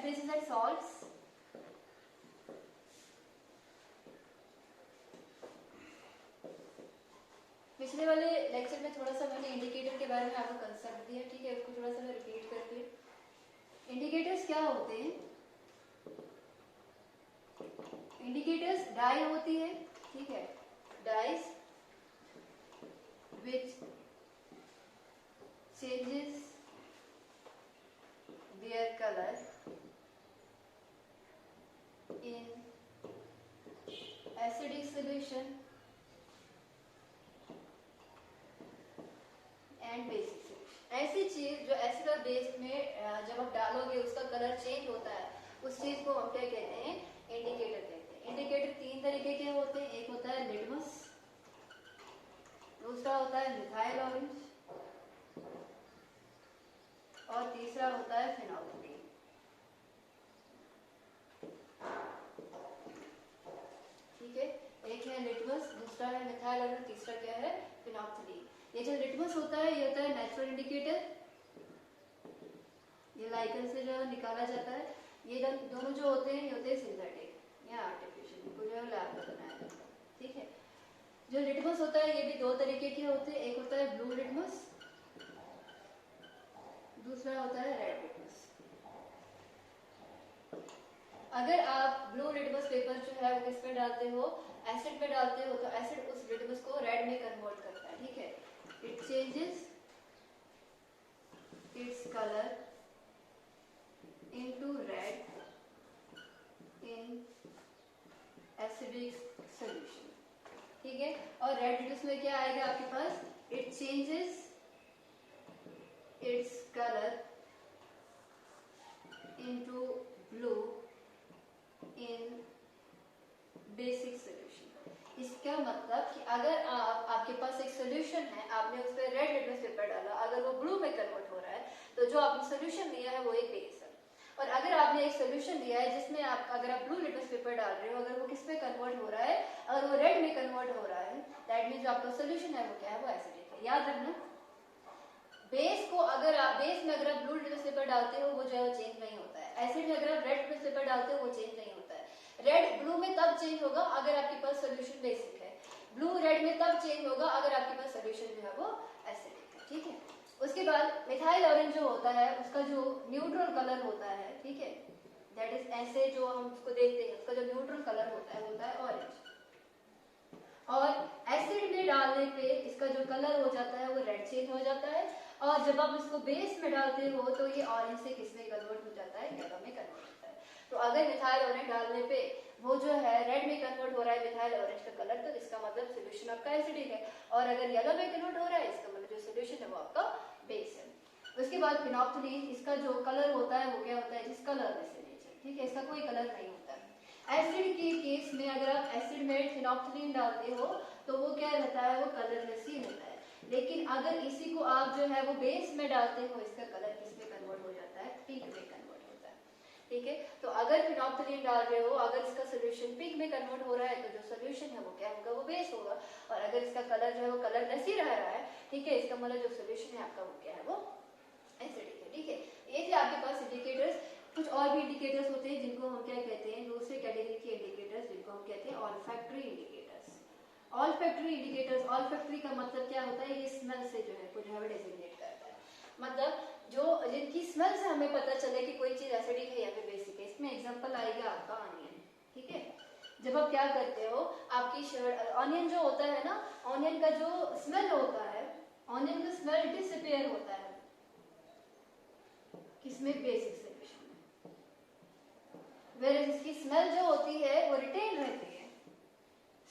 acid bases and salts. पिछले वाले lecture में थोड़ा सा मैंने इंडिकेटर के बारे में आपको कंसेप्ट दिया, ठीक है, उसको थोड़ा सा मैं रिपीट करती हूँ। इंडिकेटर्स क्या होते हैं? इंडिकेटर्स डाई होती है, ठीक है, dies which changes their color in acidic solution and basic solution। ऐसी चीज जो एसिड और बेस में जब आप डालोगे उसका कलर चेंज होता है, उस चीज को हम क्या कहते हैं? इंडिकेटर कहते हैं। इंडिकेटर तीन तरीके के होते हैं, एक होता है लिटमस, दूसरा होता है मिथाइल ऑरेंज और तीसरा होता है फिनोल्फथलीन। ठीक है, एक है लिटमस, दूसरा है मिथाइल ऑरेंज, तीसरा क्या है? फिनोल्फथलीन। ये जो लिटमस होता है ये होता है नेचुरल इंडिकेटर, ये लाइकन से जो निकाला जाता है। ये दोनों जो होते हैं ये होते हैं सिंथेटिक या आर्टिफिशियल, इनको जो है लैब में बनाया जाता है। ठीक है, जो लिटमस होता है ये भी दो तरीके के होते हैं, एक होता है ब्लू लिटमस, दूसरा होता है रेड लिटमस। अगर आप ब्लू लिटमस पेपर जो है वो किस में डालते हो? एसिड में डालते हो, तो एसिड उस लिटमस को रेड में कन्वर्ट करता है। ठीक है, it changes its colour into red in acidic solution. ठीक है, और रेड लिटमस में क्या आएगा आपके पास? It changes its colour into blue in basic solution. इसका मतलब कि अगर आपके पास एक सॉल्यूशन है, आपने उस पर रेड लिटमस पेपर डाला, अगर वो ब्लू में कन्वर्ट हो रहा है तो जो आपने सॉल्यूशन लिया है वो एक बेस है। और अगर आपने एक सॉल्यूशन लिया है जिसमें अगर आप ब्लू लिटमस पेपर डाल रहे हो, अगर वो किस में कन्वर्ट हो रहा है? अगर वो रेड में कन्वर्ट हो रहा है, दैट मीन्स जो आपका सॉल्यूशन है वो क्या है? वो एसिडिक है। याद रखना, बेस को अगर आप ब्लू लिटमस पेपर डालते हो वो जो है वो चेंज नहीं होता है। एसिड में अगर आप रेड लिटमस पेपर डालते हो वो चेंज नहीं होता है। रेड ब्लू में तब चेंज होगा अगर आपके पास सॉल्यूशन बेसिक है, ब्लू रेड में तब चेंज होगा अगर आपके पास सॉल्यूशन जो है वो एसिडिक है। ठीक है, उसके बाद मिथाइल ऑरेंज जो होता है उसका जो न्यूट्रल कलर होता है, ठीक है, दैट इज ऐसे जो हम उसको देखते हैं उसका जो न्यूट्रल कलर होता है वो होता है ऑरेंज। और एसिड में डालने पे इसका जो कलर हो जाता है वो रेड चेंज हो जाता है, और जब आप इसको बेस में डालते हो तो ये ऑरेंज से किस में कन्वर्ट हो जाता है? येलो में कन्वर्ट होता है। तो अगर मिथाइल ऑरेंज डालने पे वो जो है रेड में कन्वर्ट हो रहा है मिथाइल ऑरेंज का कलर, तो इसका मतलब सोल्यूशन आपका एसिडिक है। और अगर येलो में कन्वर्ट हो रहा है इसका मतलब जो सोल्यूशन है वो आपका बेस है। उसके बाद फिनोल्फथलीन, इसका जो कलर होता है वो क्या होता है? जिस कलर में से नेचर, ठीक है, इसका कोई कलर नहीं होता है। एसिड के केस में अगर आप एसिड में फिनोल्फथलीन डालते हो तो वो क्या रहता है? वो कलरलेस ही रहता है। लेकिन अगर इसी को आप जो है वो बेस में डालते हो, इसका कलर किस में कन्वर्ट हो जाता है? पिंक में कन्वर्ट होता है। ठीक है, तो अगर फिनोल्फथलीन डाल रहे हो, अगर इसका सोल्यूशन पिंक में कन्वर्ट हो रहा है तो जो सोल्यूशन है वो क्या होगा? वो बेस होगा। और अगर इसका कलर जो है वो कलरलेस ही रह रहा है, ठीक है, इसका मतलब जो सोल्यूशन है आपका वो क्या है? वो एसिडिक है। ठीक है, ये थे आपके पास इंडिकेटर्स। कुछ और भी इंडिकेटर्स होते हैं जिनको हम क्या कहते हैं? दूसरे कैटेगरी के इंडिकेटर्स जिनको हम कहते हैं olfactory indicators. Olfactory indicators, olfactory का मतलब क्या होता है? ये स्मेल से जो है कुछ है डेजिग्नेट करता है, मतलब जो जिनकी स्मेल से हमें पता चले कि कोई चीज एसिडिक है या फिर बेसिक है। इसमें एग्जांपल आएगा आपका ऑनियन। ठीक है, जब आप क्या करते हो, आपकी शर्ट, ऑनियन जो होता है ना, ऑनियन का जो स्मेल होता है, ऑनियन का स्मेल डिसअपीयर होता है किसमें? बेसिक सॉल्यूशन में। वेयर इसकी स्मेल जो होती है वो रिटेन रहती है,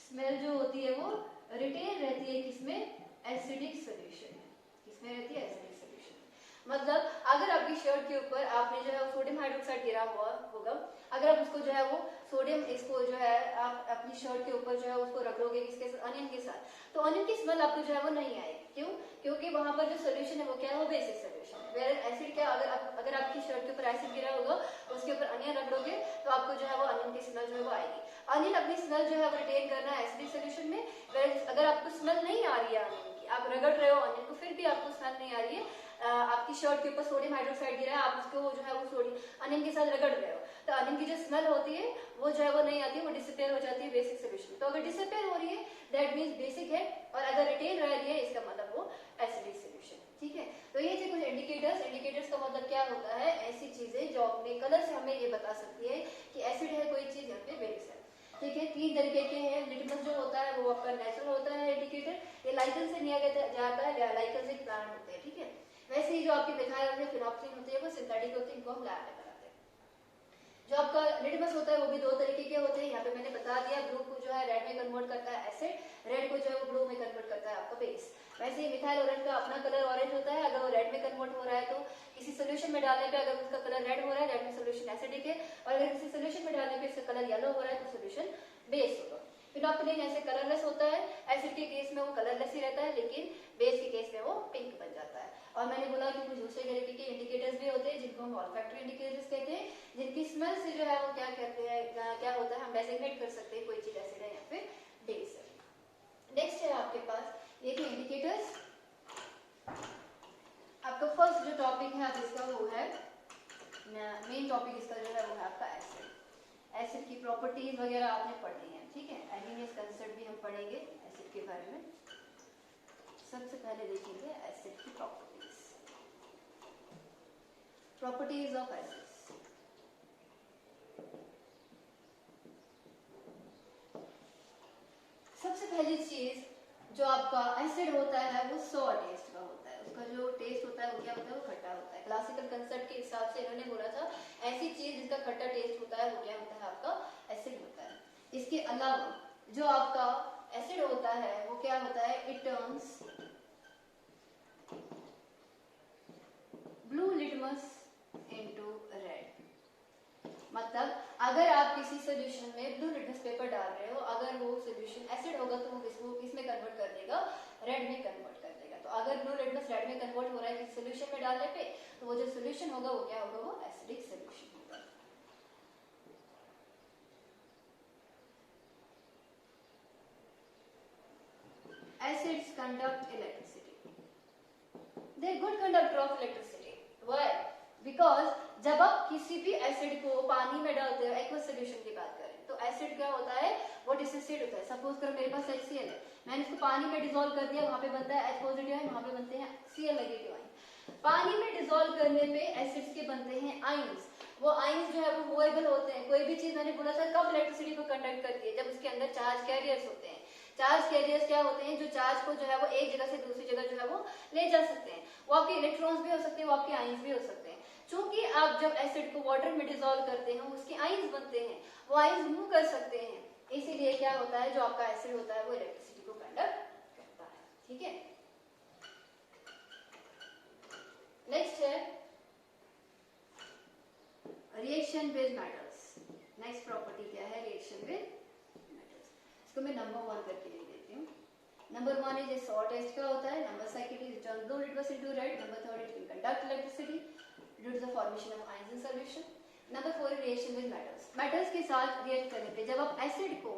स्मेल जो होती है वो रिटेन रहती है किसमें? एसिडिक सॉल्यूशन में। किसमें रहती है? एसिडिक सॉल्यूशन में। मतलब अगर आपकी शर्ट के ऊपर आपने जो है सोडियम हाइड्रोक्साइड गिरा हुआ होगा, अगर आप उसको जो है वो सोडियम, इसको जो है आप अपनी शर्ट के ऊपर जो है उसको रख लोगे किसके साथ? ऑनियन के साथ, तो ऑनियन की स्मेल आपको जो है वो नहीं आएगी। क्यों? क्योंकि वहां पर जो सोल्यूशन है वो क्या है? वो बेसिक सोल्यूशन है। वेयर एसिड क्या, अगर आपकी शर्ट के ऊपर एसिड गिरा होगा उसके ऊपर ऑनियन रख लोगे तो आपको जो है वो ऑनियन की स्मेल जो है वो आएगी। ऑनियन अपनी स्मेल जो है वो रिटेन करना है एसिडिक सोल्यूशन में। वेयर अगर आपको स्मेल नहीं आ रही है ऑनियन की, आप रगड़ रहे हो ऑनियन को फिर भी आपको स्मेल नहीं आ रही है, आपकी शर्ट के ऊपर सोडियम हाइड्रोक्साइड गिरा है, आप उसको जो है वो सोडियम अनियन के साथ रगड़ रहे हो, तो अनियन की जो स्मेल होती है वो जो है वो नहीं आती, वो डिसअपियर हो जाती है बेसिक सोल्यूशन। तो अगर डिसअपियर हो रही है दैट मींस बेसिक है, और अगर रिटेन रह रही है इसका मतलब वो एसिडिक सोल्यूशन। ठीक है, तो ये थे कुछ इंडिकेटर्स। इंडिकेटर्स का मतलब क्या होता है, ऐसी चीजें जो अपने कलर से हमें ये बता सकती है कि एसिड है कोई चीज या फिर बेस है। ठीक है, 3 तरीके के हैं। लिटमस जो होता है वो आपका नेचुरल होता है इंडिकेटर, ये लाइकन से लिया जाता है, लाइकन से प्लांट होते हैं। ठीक है, वैसे ही जो आपकी मिथाइल होती है, फिनोक्सिन होती है, वो सिंथेटिक होती है, इनको हम लैब में बनाते हैं। जो आपका लिटमस होता है वो भी 2 तरीके के होते हैं, यहाँ पे मैंने बता दिया। ब्लू को जो है रेड में कन्वर्ट करता है एसिड, रेड को जो है वो ब्लू में कन्वर्ट करता है आपका बेस। वैसे ही मिथाइल ऑरेंज का अपना कलर ऑरेंज होता है, अगर वो रेड में कन्वर्ट हो रहा है तो किसी सोल्यूशन में डालने पे अगर उसका कलर रेड हो रहा है दैट मींस सोल्यूशन एसिडिक है, और अगर किसी सोल्यूशन में डालने पे इसका कलर येलो हो रहा है तो सोल्यूशन बेस होगा। फिनोक्सिन ऐसे कलरलेस होता है, एसिड के केस में वो कलरलेस ही रहता है, लेकिन बेस के केस में वो पिंक बन जाता है। और मैंने बोला कि कुछ दूसरे तरीके के इंडिकेटर्स भी होते हैं जिनको हम ऑल्फैक्टरी इंडिकेटर्स कहते हैं, जिनकी स्मेल से जो है वो क्या कहते हैं, क्या होता है, हम डेजिग्नेट कर सकते हैं कोई चीज एसिड है या फिर बेस है। नेक्स्ट है आपके पास ये थे इंडिकेटर्स। आपका फर्स्ट जो टॉपिक है आप इसका वो है मेन टॉपिक, इसका जो है वो है आपका एसिड। एसिड की प्रॉपर्टीज वगैरह आपने पढ़नी है। ठीक है, एलिनियस कंसेप्ट भी हम पढ़ेंगे एसिड के बारे में। सबसे पहले देखेंगे एसिड की प्रॉपर्टीज। Properties of acids. सबसे पहली चीज जो आपका एसिड होता है वो सॉर टेस्ट का होता है, उसका जो टेस्ट होता है वो क्या होता है, वो खट्टा होता है। क्लासिकल कंसेप्ट के हिसाब से इन्होंने बोला था ऐसी चीज जिसका खट्टा टेस्ट होता है वो क्या होता है, आपका एसिड होता है। इसके अलावा जो आपका एसिड होता है वो क्या होता है, it turns blue litmus into red. मतलब अगर आप किसी सोल्यूशन में ब्लू लिटमस पेपर डाल रहे हो, अगर वो सोल्यूशन एसिड होगा तो वो किसमें कन्वर्ट कर देगा, रेड में कन्वर्ट कर देगा। तो अगर ब्लू लिटमस रेड में कन्वर्ट हो रहा है किसी सोल्यूशन में डालने पे, तो वो जो सोल्यूशन होगा वो क्या होगा, वो एसिडिक सोल्यूशन होगा। Acids conduct electricity, they good conductor of electricity. Why? Because जब आप किसी भी एसिड को पानी में डालते हो, एक्वस सोल्यूशन की बात करें तो एसिड क्या होता है, वो डिसोसिएट होता है। सपोज करो मेरे पास HCl है, मैंने इसको पानी में डिसॉल्व कर दिया, वहां पे बनता है H पॉजिटिव आयन, वहां पे बनते हैं Cl नेगेटिव आयन। पानी में डिसॉल्व करने पे एसिड्स के बनते हैं आयंस, वो आयंस जो है वो मूवेबल होते हैं। कोई भी चीज मैंने बोला था कब इलेक्ट्रिसिटी को कंडक्ट करती है, जब उसके अंदर चार्ज कैरियर्स होते हैं। चार्ज कैरियर्स क्या होते हैं, जो चार्ज को जो है वो एक जगह से दूसरी जगह जो है वो ले जा सकते हैं। वो आपके इलेक्ट्रॉन्स भी हो सकते हैं, वो आपके आयंस भी हो सकते हैं। चूंकि आप जब एसिड को वाटर में डिसॉल्व करते हैं उसके आयंस बनते हैं, वो आयंस मूव कर सकते हैं, इसीलिए क्या होता है जो आपका एसिड होता है वो इलेक्ट्रिसिटी को कंडक्ट करता है। ठीक है, नेक्स्ट है reaction with metals. Next property क्या है, रिएक्शन विद मेटल्स। इसको मैं नंबर 1 करके लिख देती हूँ। Number 1 is a sour taste का होता है, number 2 is turn blue litmus into red, number 3 it can conduct electricity due to the formation of ions in solution. Number 4 reaction with metals. Metals के साथ react करने पे जब आप acid को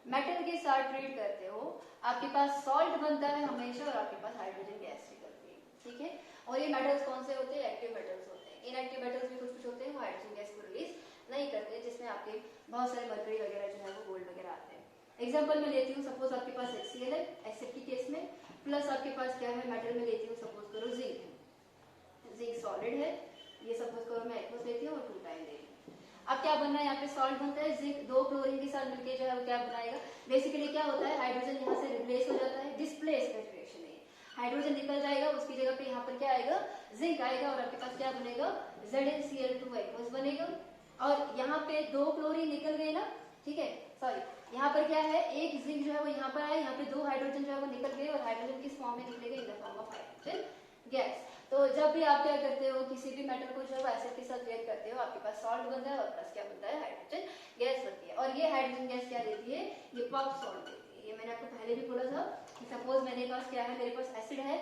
मेटल के साथ ट्रीट करते हो, आपके पास सॉल्ट बनता है हमेशा और आपके पास हाइड्रोजन गैस निकलती है। ठीक है, और ये मेटल्स कौन से होते हैं, एक्टिव मेटल्स होते हैं। इनएक्टिव मेटल्स भी कुछ होते हैं वो हाइड्रोजन गैस को रिलीज नहीं करते, जिसमें आपके बहुत सारे मरकरी वगैरह जो है वो गोल्ड वगैरह आते हैं। एग्जांपल मैं लेती हूँ, सपोज आपके पास HCl है एसिड की केस में, प्लस आपके पास क्या है मेटल में लेती हूँ, सपोज करो जिंक है, जिंक सॉलिड है, ये सपोज करो मैं एक्वस लेती हूँ और 2 टाइम ले रही हूँ। अब क्या बनना है, यहाँ पे सॉल्ट बनता है, जिंक 2 क्लोरीन के साथ मिलके जो है वो क्या बनाएगा, बेसिकली क्या होता है, हाइड्रोजन यहाँ से रिप्लेस हो जाता है, डिस्प्लेसमेंट रिएक्शन है, हाइड्रोजन निकल जाएगा, उसकी जगह पे यहाँ पर क्या आएगा, जिंक आएगा और आपके पास क्या बनेगा, ZnCl2 एक्वस बनेगा। और यहाँ पे 2 क्लोरीन निकल गए ना, ठीक है, सॉरी यहाँ पर क्या है, एक जिंक जो है वो यहाँ पर आया, यहाँ पे 2 हाइड्रोजन जो है वो निकल गए और हाइड्रोजन किस फॉर्म में निकलेगा, in the form of hydrogen gas. तो जब भी आप क्या करते हो, किसी भी मेटल को जब एसिड के साथ रिएक्ट करते हो, आपके पास सॉल्ट बनता है और प्लस क्या बनता है, हाइड्रोजन गैस बनती है। और ये हाइड्रोजन गैस क्या देती है, ये पफ सॉल्ट देती है। ये मैंने आपको पहले भी बोला था कि सपोज मेरे पास क्या है, मेरे पास एसिड है,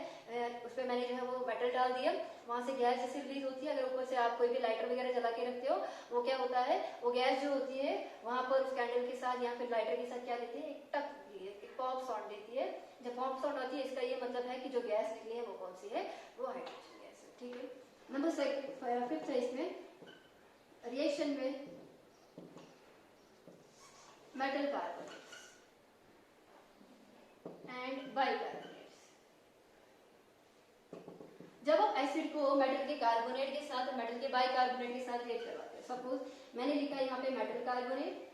उस पर मैंने जो है वो मेटल डाल दिया, वहां से गैस जैसे रिलीज होती है। अगर ऊपर से आप कोई भी लाइटर वगैरह जला के रखते हो, वो क्या होता है, वो गैस जो होती है वहां पर उस कैंडल के साथ या फिर लाइटर के साथ क्या देती है, एक टक देती है, एक पॉप साउंड देती है। जब पॉप साउंड आती है इसका ये मतलब है कि जो गैस निकली है वो कौन सी है, वो हाइड्रोजन गैस है। ठीक है। नंबर 5 है इसमें रिएक्शन में मेटल कार्बोनेट्स एंड बाइकार्बोनेट्स। जब आप एसिड को मेटल के कार्बोनेट के साथ मेटल के बाइकार्बोनेट के साथ रिएक्ट करवाते हैं, सपोज मैंने लिखा यहाँ पे मेटल कार्बोनेट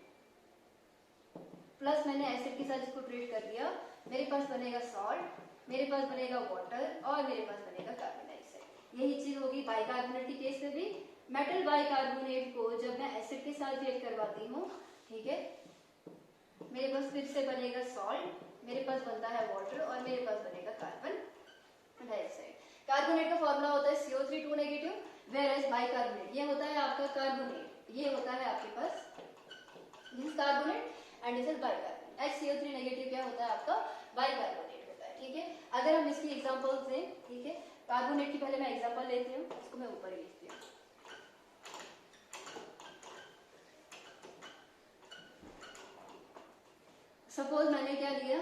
प्लस मैंने एसिड के साथ इसको ट्रीट कर दिया, मेरे पास बनेगा सॉल्ट, मेरे पास बनेगा वाटर और मेरे पास बनेगा कार्बन डाइऑक्साइड। यही चीज होगी बाइकार्बोनेट के केस में भी। मेटल बाइकार्बोनेट को जब मैं एसिड के साथ रिएक्ट करवाती हूँ, ठीक है, मेरे पास फिर से बनेगा सॉल्ट, मेरे पास बनता है वाटर और मेरे पास बनेगा कार्बन डाइऑक्साइड। कार्बोनेट का फॉर्मूला होता है CO3 नेगेटिव, वेयरएज बाइकार्बोनेट ये होता है आपका कार्बोनेट, ये होता है आपके पास this is carbonate and this is bicarbonate. HCO3 negative क्या होता है आपका बाइकार्बोनेट होता है, ठीक है। अगर हम इसकी एग्जांपल्स दें, ठीक है, कार्बोनेट की पहले मैं एग्जांपल लेती हूँ, इसको मैं ऊपर ही लिखती हूँ। सपोज मैंने क्या लिया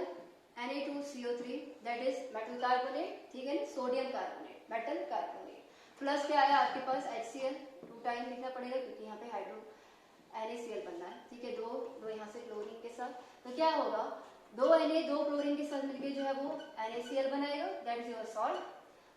Na2CO3 that is metal carbonate, ठीक है, sodium carbonate metal carbonate, plus क्या आया आपके पास HCl, 2 टाइम लिखना पड़ेगा क्योंकि यहाँ पे हाइड्रो NaCl बनना है, ठीक है, दो यहाँ से क्लोरीन के साथ, तो क्या होगा 2 Na 2 क्लोरीन के साथ मिलके जो है वो NaCl बनाएगा that is your salt,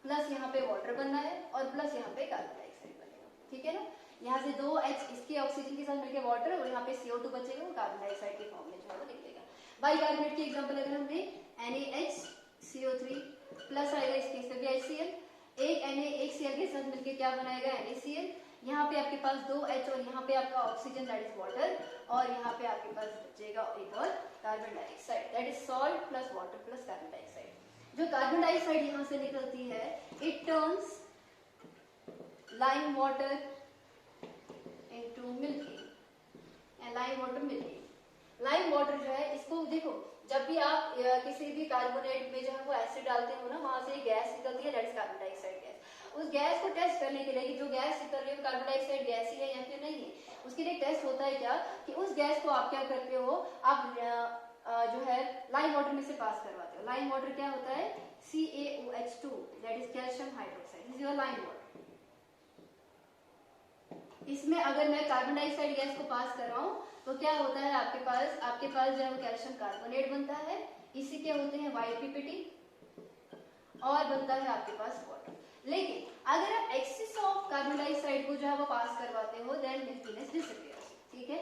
plus यहाँ पे वाटर बनना है और प्लस यहाँ पे कार्बन डाइऑक्साइड बनेगा, ठीक है ना। यहाँ से 2H इसके ऑक्सीजन के साथ मिलके वाटर और यहाँ पे CO2 बचेगा, वो कार्बन डाइऑक्साइड के फॉर्म में जो है वो निकलेगा। बाइकार्बोनेट की एग्जांपल अगर हम दें NaHCO3 प्लस आएगा इसके साथ भी HCl, एक Na एक Cl के साथ मिलके क्या बनाएगा NaCl, यहाँ पे आपके पास 2H और यहाँ पे आपका ऑक्सीजन दैट इज वाटर और यहाँ पे आपके पास बचेगा एक और carbon dioxide that is salt plus water plus carbon dioxide. जो कार्बन डाइऑक्साइड यहाँ से निकलती है it turns lime water into milky and lime water milky. Lime water जो है इसको देखो, जब भी आप किसी भी कार्बोनेट में जो है वो एसिड डालते हो ना, वहां से गैस निकलती है that is carbon dioxide gas. उस गैस को टेस्ट करने के लिए कि जो गैस निकल रही है कार्बन डाइऑक्साइड गैस ही है या फिर नहीं है, उसके लिए टेस्ट होता है क्या कि उस गैस को आप क्या करते हो, आप जो है लाइम वाटर में से पास करवाते हो। लाइम वाटर क्या होता है CaOH2 that is calcium hydroxide, this is your lime water. इसमें अगर मैं कार्बन डाइऑक्साइड गैस को पास कर रहा हूँ तो क्या होता है आपके पास जो है वो कैल्शियम कार्बोनेट बनता है, इसी के होते हैं वाइट पीपीटी और बनता है आपके पास वाटर। लेकिन अगर आप एक्सेस ऑफ कार्बन डाइऑक्साइड को जो है वो पास करवाते हो देन मिल्कीनेस डिसअपियर्स, ठीक है।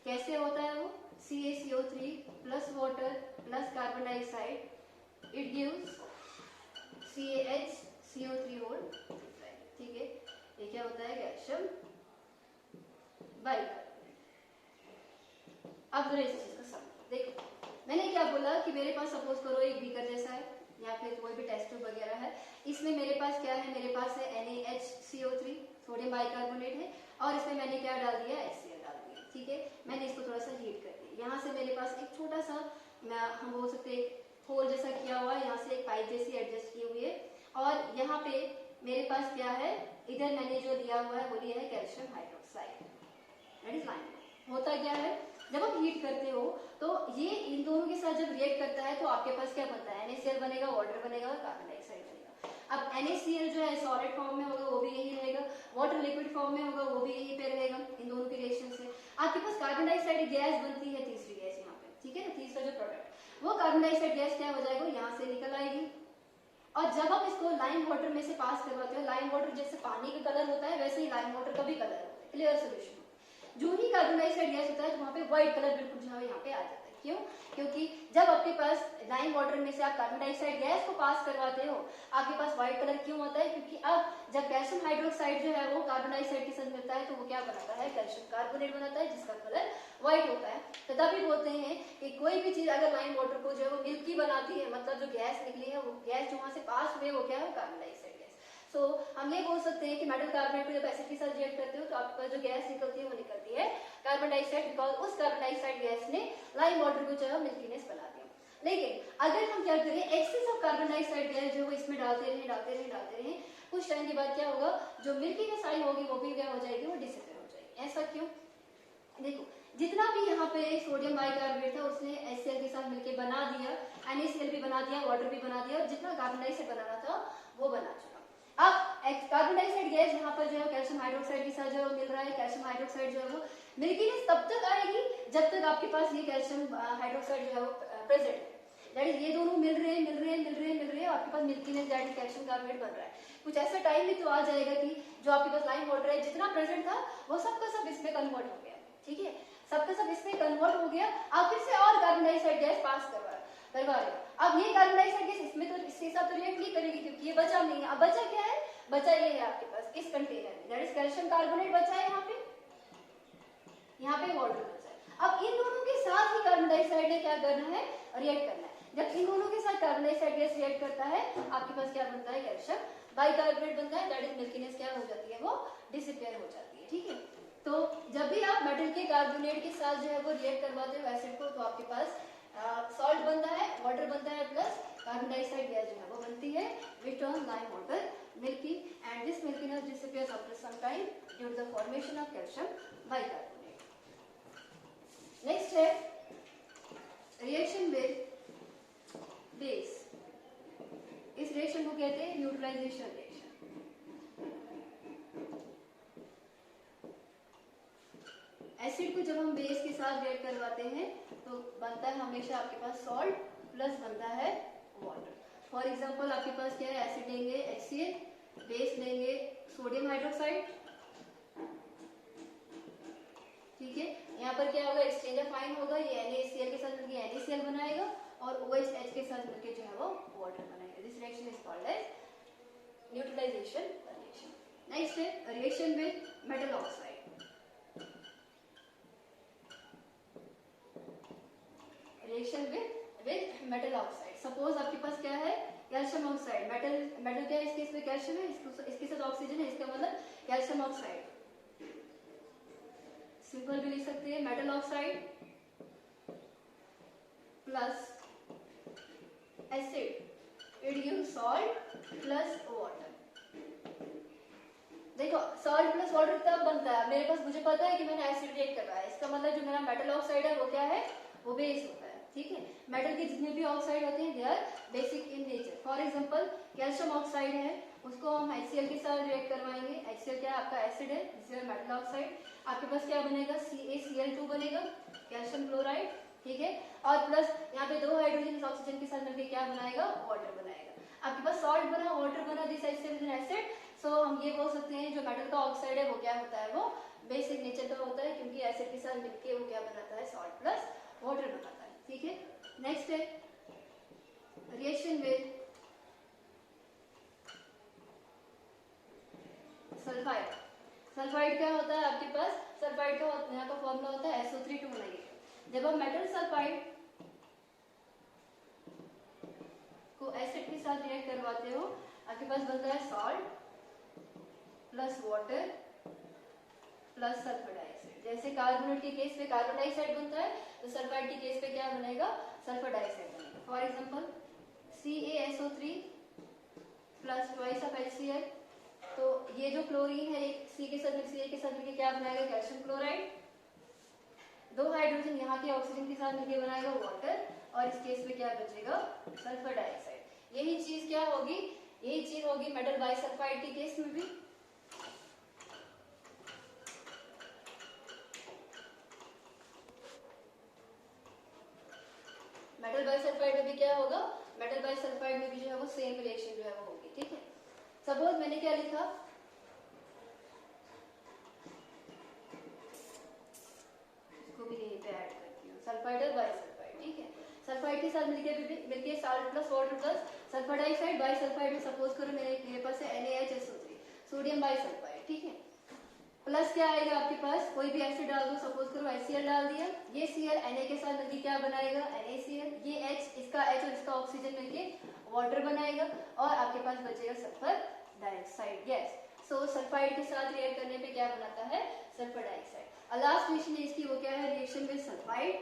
कैसे होता है वो CaCO3 plus water plus carbon dioxide it gives CaHCO3 whole, ठीक है। ये क्या होता है कैल्शियम बाइकार्बोनेट। अब जरा इस चीज को समझो, देखो मैंने क्या बोला कि मेरे पास सपोज करो एक बीकर जैसा है या फिर कोई भी टेस्ट ट्यूब वगैरह है, इसमें मेरे पास क्या है, मेरे पास है NaHCO3 सोडियम बाइकार्बोनेट है और इसमें मैंने क्या डाल दिया HCl डाल दिया, ठीक है। मैंने इसको थोड़ा सा हीट कर दिया, यहाँ से मेरे पास एक छोटा सा हम बोल सकते हैं होल जैसा किया हुआ है, यहाँ से एक पाइप जैसी एडजस्ट की हुई है और यहाँ पे मेरे पास क्या है, इधर मैंने जो दिया हुआ है वो लिया है calcium hydroxide that is lime. होता क्या है जब आप हीट करते हो तो ये इन दोनों के साथ जब रिएक्ट करता है तो आपके पास क्या बनता है NaCl बनेगा, वाटर बनेगा और कार्बन डाइऑक्साइड बनेगा। अब NaCl जो है सॉलिड फॉर्म में होगा वो भी यही रहेगा, वाटर लिक्विड फॉर्म में होगा वो भी यही पे रहेगा। इन दोनों के रिएक्शन से आपके पास कार्बन डाइऑक्साइड गैस बनती है, तीसरी गैस यहाँ पे, ठीक है ना, तीसरा जो प्रोडक्ट वो कार्बन डाइऑक्साइड गैस क्या हो जाएगा, यहाँ से निकल आएगी और जब आप इसको लाइम वाटर में से पास करवाते हो, लाइम वाटर जैसे पानी का कलर होता है वैसे ही लाइम वाटर का भी कलर होता है, क्लियर सोल्यूशन। जो ही कार्बन डाइऑक्साइड गैस होता है तो वहाँ पे व्हाइट कलर बिल्कुल जो है यहाँ पे आ जाता है। क्यों? क्योंकि जब आपके पास लाइम वाटर में से आप कार्बन डाइऑक्साइड गैस को पास करवाते हो आपके पास व्हाइट कलर क्यों होता है, क्योंकि अब जब कैल्शियम हाइड्रोक्साइड जो है वो कार्बन डाइऑक्साइड के साथ मिलता है तो वो क्या बनाता है, कैल्शियम कार्बोनेट बनाता है जिसका कलर व्हाइट होता है। तो तभी बोलते हैं कि कोई भी चीज अगर लाइम वाटर को जो है वो मिल्की बनाती है, मतलब जो गैस निकली है वो गैस जो वहां से पास हुई वो क्या है, कार्बन डाइऑक्साइड गैस। सो हम ये बोल सकते हैं कि मेटल कार्बोनेट को जब एसिड के साथ रिएक्ट करते हो तो आपके पास जो गैस निकलती है वो निकलती है कार्बन डाइऑक्साइड, बिकॉज उस कार्बन डाइऑक्साइड गैस ने लाइम वाटर को जो है मिल्कीनेस बना दिया। लेकिन अगर हम क्या करें, excess of carbon dioxide gas जो है इसमें डालते रहे, कुछ टाइम के बाद क्या होगा, जो मिल्कीनेस आई होगी वो भी क्या हो जाएगी, वो डिसअपियर हो जाएगी। ऐसा क्यों? देखो जितना भी यहाँ पे सोडियम बाइकार्बोनेट था उसने HCl के साथ मिलके बना दिया, NaCl भी बना दिया, वाटर भी बना दिया और जितना कार्बन डाइऑक्साइड बनाना था वो बना चुका। अब कार्बन डाइऑक्साइड गैस यहाँ पर जो है कैल्शियम हाइड्रोक्साइड के साथ जो है मिल रहा है, कैल्शियम हाइड्रोक्साइड जो है वो मिल्कीनेस तब तक आएगी जब तक आपके पास ये कैल्शियम हाइड्रोक्साइड जो है वो प्रेजेंट है। दैट इज ये दोनों मिल रहे हैं, आपके पास milkiness that is calcium carbonate बन रहा है। कुछ ऐसा टाइम भी तो आ जाएगा कि जो आपके पास लाइम वाटर है जितना प्रेजेंट था वो सबका सब इसमें कन्वर्ट हो गया, ठीक है, सबका सब इसमें कन्वर्ट हो गया, आप फिर से और कार्बन डाइऑक्साइड गैस पास करवा रहे हो। अब ये कार्बन डाइऑक्साइड गैस इसमें तो इसके साथ तो रिएक्ट नहीं करेगी क्योंकि ये बचा नहीं है। अब बचा क्या है, बचा ये है आपके पास इस कंटेनर में, दैट इज कैल्शियम कार्बोनेट बचा है यहाँ पे वाटर बचा है। अब इन दोनों के साथ ही कार्बन डाइऑक्साइड ने क्या करना है, रिएक्ट करना है। जब इन दोनों के साथ कार्बन डाइऑक्साइड गैस रिएक्ट करता है आपके पास क्या बनता है, कैल्शियम बाइकार्बोनेट बनता है, दैट इज मिल्कीनेस क्या हो जाती है, वो डिसअपियर हो जाती है, ठीक है। तो जब भी आप मेटल के कार्बोनेट के साथ जो है वो रिएक्ट करवाते हो एसिड को, तो आपके पास सॉल्ट बनता है, वाटर बनता है, प्लस कार्बन डाइऑक्साइड गैस जो है वो बनती है, which turns lime water milky, and this milkiness disappears after some time due to the formation of calcium bicarbonate. Next है reaction with base. इस रिएक्शन को कहते हैं न्यूट्रलाइजेशन रिएक्शन। एसिड को जब हम बेस के साथ रिएक्ट करवाते हैं तो बनता है हमेशा आपके पास सॉल्ट प्लस बनता है वाटर। फॉर एग्जांपल आपके पास क्या है, एसिड लेंगे HCl, बेस लेंगे सोडियम हाइड्रोक्साइड, ठीक है। यहाँ पर क्या होगा, एक्सचेंज ऑफ आयन होगा, ये NaCl के साथ मिलकर NaCl बनाएगा और OH के साथ मिलकर जो है वो वाटर बनाएगा। This reaction is called as neutralisation reaction. Next है reaction with metal oxide. Reaction with metal oxide, suppose आपके पास क्या है, कैल्शियम ऑक्साइड, मेटल क्या है इसके, इसमें कैल्शियम है, इसके साथ ऑक्सीजन है, इसका मतलब कैल्शियम ऑक्साइड। सिंपल भी लिख सकते हैं, metal oxide plus acid it gives salt plus water. देखो सॉल्ट प्लस वाटर तब बनता है, मेरे पास मुझे पता है कि मैंने एसिड रिएक्ट करवाया है, इसका मतलब जो मेरा मेटल ऑक्साइड है वो क्या है, वो बेस होता है, ठीक है। मेटल के जितने भी ऑक्साइड होते हैं they are basic in nature. For example calcium oxide है, उसको हम HCl के साथ रिएक्ट करवाएंगे, HCl क्या है आपका एसिड है, दिस इज मेटल ऑक्साइड, आपके पास क्या बनेगा, CaCl2 बनेगा, कैल्शियम क्लोराइड, ठीक है, और प्लस यहाँ पे दो हाइड्रोजन ऑक्सीजन के साथ मिलकर क्या बनाएगा, वाटर बनाएगा। आपके पास सॉल्ट बना, वाटर बना, this HCl is an acid, so हम ये बोल सकते हैं जो मेटल का ऑक्साइड है वो क्या होता है, वो बेसिक नेचर का होता है क्योंकि एसिड के साथ मिलकर वो क्या बनाता है, सॉल्ट प्लस वाटर बनाता है, ठीक है। नेक्स्ट है रिएक्शन विद सल्फाइड। सल्फाइड क्या होता है आपके पास, सल्फाइड का यहाँ का फॉर्मूला होता है SO3 -. जब आप मेटल सल्फाइड को एसिड के साथ रिएक्ट करवाते हो आपके पास बनता है salt plus water plus sulphur dioxide. जैसे कार्बोनेट के केस में कार्बन डाइऑक्साइड बनता है तो सल्फाइड के केस पे क्या बनेगा, सल्फर डाइऑक्साइड बनेगा। For example CaSO3 plus twice of HCl, तो ये जो क्लोरीन है एक C के साथ Ca के साथ मिलकर क्या बनाएगा, कैल्शियम क्लोराइड, दो हाइड्रोजन यहाँ के ऑक्सीजन के साथ मिलकर बनाएगा वाटर, और इस केस में क्या बचेगा, सल्फर डाइऑक्साइड। यही चीज क्या होगी, यही चीज होगी मेटल बाइसल्फाइड के केस में भी। मेटल बाइसल्फाइड में भी क्या होगा, मेटल बाइसल्फाइड में भी जो है वो सेम रिएक्शन जो है वो होगी, ठीक है। सपोज मैंने क्या लिखा, इसको भी यहीं पे ऐड करती हूँ, सल्फाइड और बाइसल्फाइड, ठीक है। सल्फाइड के साथ मिलके salt plus water plus sulphur dioxide, bisulphide में सपोज करो मेरे पास है NaHSO3 सोडियम बाइसल्फाइड, ठीक है। प्लस क्या आएगा आपके पास, कोई भी एसिड डाल दो, सपोज करो HCl डाल दिया, ये Cl Na के साथ मिलकर क्या बनाएगा, NaCl, ये H, इसका H और इसका ऑक्सीजन मिलके वाटर बनाएगा, और आपके पास बचेगा सल्फर डाइऑक्साइड गैस। सो सल्फाइड के साथ रिएक्ट करने पे क्या बनाता है, सल्फर डाइऑक्साइड। और लास्ट रिएक्शन है इसकी, वो क्या है, रिएक्शन विद सल्फाइड,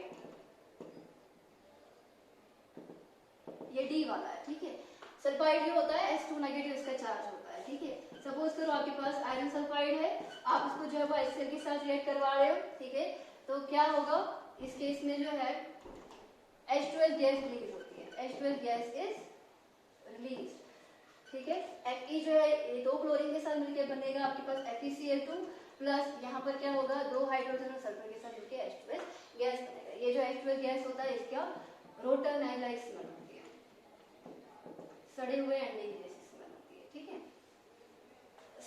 ये D वाला है, ठीक है। सल्फाइड जो होता है H2 नेगेटिव इसका चार्ज होता है, ठीक है। सपोज करो आपके पास आयरन सल्फाइड है, आप उसको जो है वो HCl के साथ रिएक्ट करवा रहे हो, ठीक है, तो क्या होगा इस केस में जो है H2S गैस रिलीज होती है, H2S गैस इज रिलीज, ठीक है। Fe जो है ये 2 क्लोरीन के साथ मिलकर बनेगा आपके पास FeCl2 प्लस यहाँ पर क्या होगा 2 हाइड्रोजन और सल्फर के साथ मिलकर H2S गैस बनेगा। ये जो H2S गैस होता है इसका रोटरनाइलाइज स्मेल होती है, सड़े हुए अंडे की जैसी स्मेल होती है, ठीक है।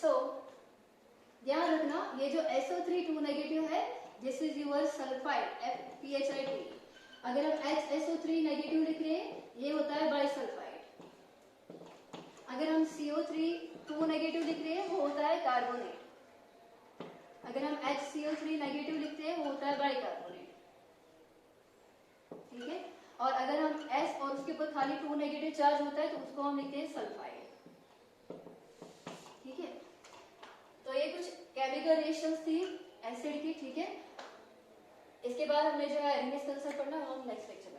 सो ध्यान रखना ये जो SO3 2 नेगेटिव है this is your sulphide FeHIT। अगर हम HSO3 नेगेटिव लिख रहे हैं ये होता है बाइसल्फाइड। अगर हम CO3 2 नेगेटिव लिख रहे हैं वो होता है कार्बोनेट। अगर हम HCO3 नेगेटिव लिखते हैं वो होता है बाइकार्बोनेट, ठीक है। और अगर हम S और उसके ऊपर खाली 2 नेगेटिव चार्ज होता है तो उसको हम लिखते हैं सल्फाइड, ठीक है। तो ये कुछ केमिकल रिएक्शंस थी एसिड की, ठीक है। इसके बाद हमने जो है रिंग कंसेप्ट पढ़ना हम नेक्स्ट लेक्चर